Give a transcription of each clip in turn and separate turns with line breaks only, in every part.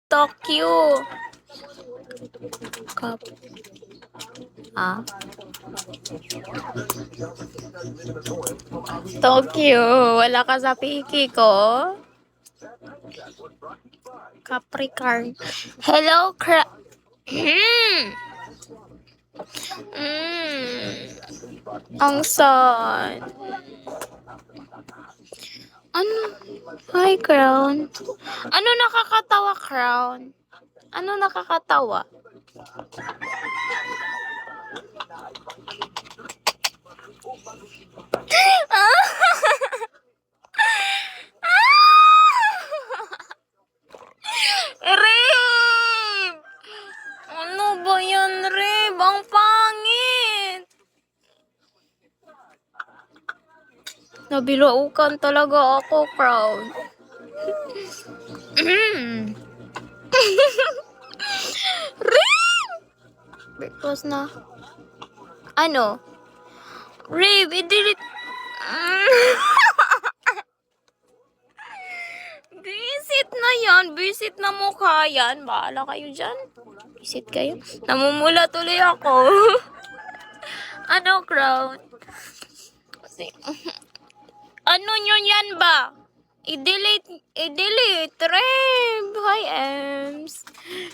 Tokyo. Cup. Ah? Tokyo. Wala ka sa piki ko. Capricorn. Hello, Ang son. Ano? Hi, Crown. Ano nakakatawa, Crown? Ano nakakatawa? Rib! Ano ba yan, Rib? Ang pangit! Nabilaukan talaga ako, Crown. Rib! Because na... Ano? Rib, i-delete... Visit na yan. Visit na mukha yan. Bahala kayo dyan. Visit kayo. Namumula tuloy ako. Ano, Crown? Ano nyo yan ba? I-delete, Reb. Hi, Ems.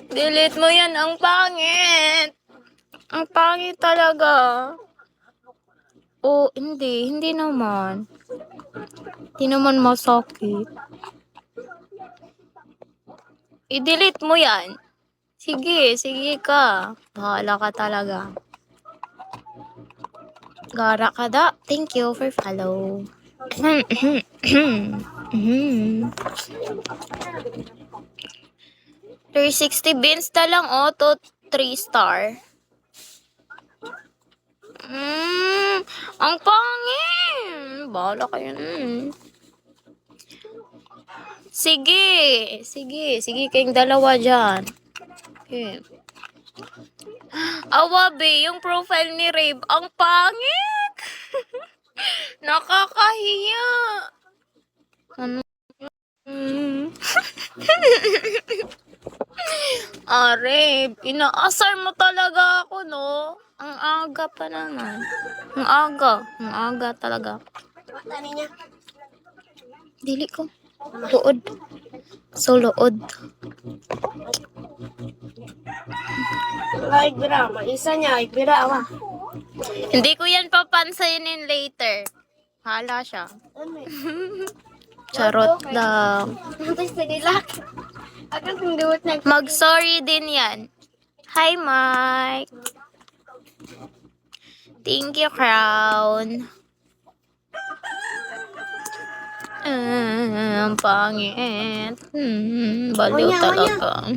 Delete mo yan. Ang pangit. Ang pangit talaga. Oh, hindi. Hindi naman. Hindi naman masakit. I-delete mo yan. Sige ka. Bahala ka talaga. Gara ka da. Thank you for follow. 360 beans na lang, to 3 star. Ang pangit. Bahala kayo. Sige kayong dalawa dyan. Okay. Awabe, yung profile ni Rave, ang pangit. Nakakahiya. Ano? Rave, inaasar mo talaga ako, no? Ang aga pa naman. Ang aga talaga. Dili ko. Luod. So, luod.
Ay, bira. Isa niya. Ay, bira.
Hindi ko yan papansinin later. Hala siya. Charot lang. Mag-sorry din yan. Hi, Mike. Thank you, Crown. Ang pangit. Baliw talaga.